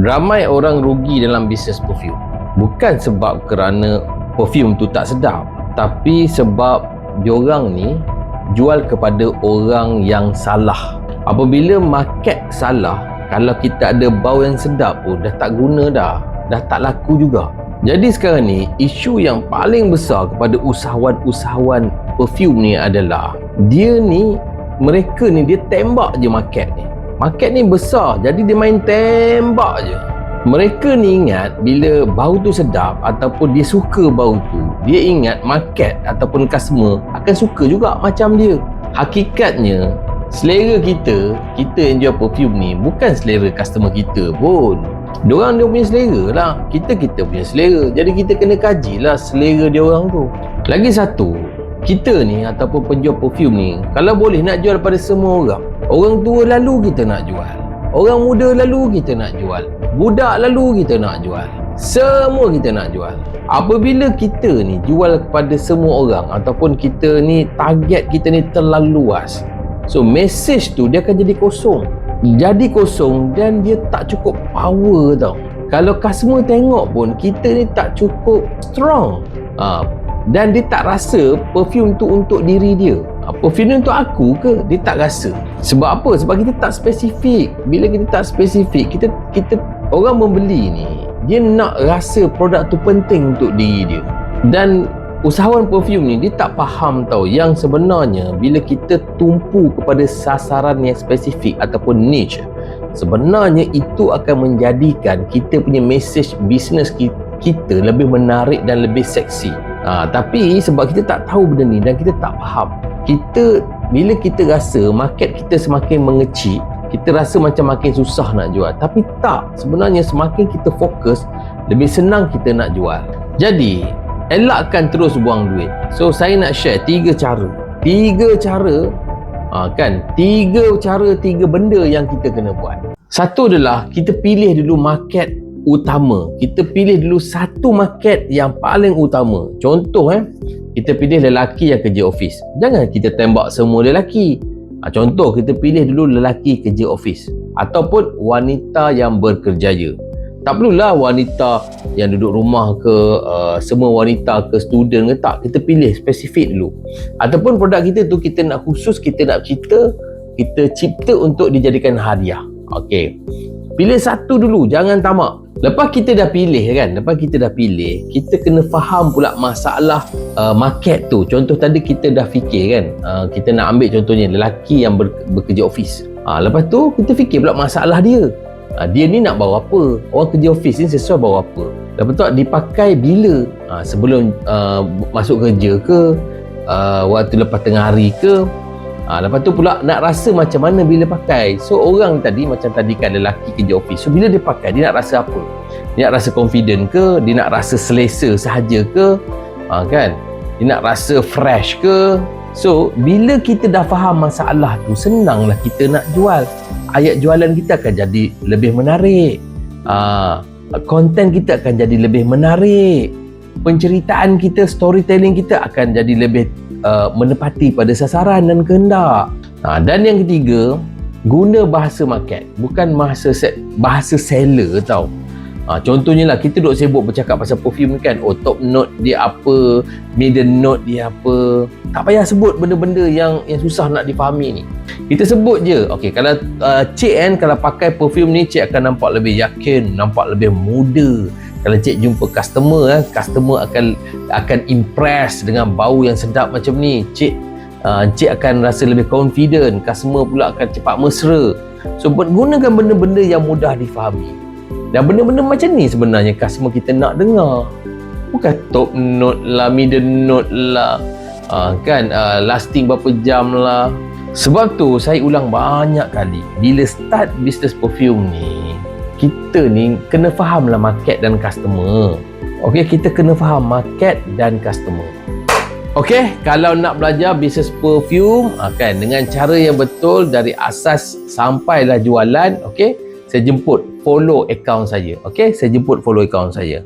Ramai orang rugi dalam bisnes perfume. Bukan sebab kerana perfume tu tak sedap, tapi sebab diorang ni jual kepada orang yang salah. Apabila market salah, kalau kita ada bau yang sedap pun dah tak guna dah tak laku juga. Jadi sekarang ni isu yang paling besar kepada usahawan-usahawan perfume ni adalah mereka ni dia tembak je market ni. Market ni besar, jadi dia main tembak je. Mereka ni ingat bila bau tu sedap ataupun dia suka bau tu, dia ingat market ataupun customer akan suka juga macam dia. Hakikatnya selera kita yang jual perfume ni bukan selera customer kita pun. Diorang dia punya selera lah, kita punya selera. Jadi kita kena kajilah selera diorang tu. Lagi satu, kita ni ataupun penjual perfume ni kalau boleh nak jual pada semua orang. Orang tua lalu kita nak jual, orang muda lalu kita nak jual, budak lalu kita nak jual, semua kita nak jual. Apabila kita ni jual kepada semua orang ataupun kita ni target kita ni terlalu luas, so message tu dia akan jadi kosong dan dia tak cukup power tau. Kalau customer tengok pun kita ni tak cukup strong, dan dia tak rasa perfume tu untuk diri dia. Perfume untuk aku ke? Dia tak rasa. Sebab apa? Sebab kita tak spesifik. Bila kita tak spesifik, kita orang membeli ni dia nak rasa produk tu penting untuk diri dia. Dan usahawan perfume ni dia tak faham tau yang sebenarnya bila kita tumpu kepada sasaran yang spesifik ataupun niche, sebenarnya itu akan menjadikan kita punya message bisnes kita lebih menarik dan lebih seksi. Tapi sebab kita tak tahu benda ni dan kita tak faham, bila kita rasa market kita semakin mengecil, kita rasa macam makin susah nak jual. Tapi tak, sebenarnya semakin kita fokus, lebih senang kita nak jual. Jadi elakkan terus buang duit. So saya nak share 3 cara, 3 benda yang kita kena buat. Satu adalah kita pilih dulu market utama. Kita pilih dulu satu market yang paling utama. Contoh kita pilih lelaki yang kerja office. Jangan kita tembak semua lelaki. Contoh kita pilih dulu lelaki kerja office ataupun wanita yang berkerjaya. Tak perlulah wanita yang duduk rumah ke, semua wanita ke, student ke, tak. Kita pilih spesifik dulu. Ataupun produk kita tu kita nak khusus, kita nak kita cipta untuk dijadikan hadiah. Okey. Pilih satu dulu, jangan tamak. Lepas kita dah pilih, kita kena faham pula masalah market tu. Contoh tadi kita dah fikir kan, kita nak ambil contohnya lelaki yang bekerja office. Lepas tu kita fikir pula masalah dia. Dia ni nak bawa apa? Orang kerja office ni sesuai bawa apa? Lepas tu dipakai bila? Sebelum masuk kerja ke? Waktu lepas tengah hari ke? Lepas tu pula nak rasa macam mana bila pakai. So orang tadi macam tadi kan lelaki kerja office. So bila dia pakai, dia nak rasa apa? Dia nak rasa confident ke? Dia nak rasa selesa sahaja ke? Kan? Dia nak rasa fresh ke? So bila kita dah faham masalah tu, senanglah kita nak jual. Ayat jualan kita akan jadi lebih menarik. Konten kita akan jadi lebih menarik. Penceritaan kita, storytelling kita akan jadi lebih menepati pada sasaran dan kehendak. Dan yang ketiga, guna bahasa market, bukan bahasa seller tau. Contohnya lah, kita duk sibuk bercakap pasal perfume kan, top note dia apa, middle note dia apa. Tak payah sebut benda-benda yang susah nak difahami ni. Kita sebut je, okey, kalau cik kan, kalau pakai perfume ni, cik akan nampak lebih yakin, nampak lebih muda. Kalau cik jumpa customer akan impress dengan bau yang sedap macam ni. Cik akan rasa lebih confident, customer pula akan cepat mesra. So gunakan benda-benda yang mudah difahami. Dan benda-benda macam ni sebenarnya customer kita nak dengar. Bukan top note lah, middle note lah, lasting berapa jam lah. Sebab tu saya ulang banyak kali, bila start bisnes perfume ni, kita ni kena fahamlah market dan customer. Okey, kita kena faham market dan customer. Okey, kalau nak belajar bisnes perfume dengan cara yang betul dari asas sampailah jualan, okey, saya jemput follow account saya. Okey, saya jemput follow account saya.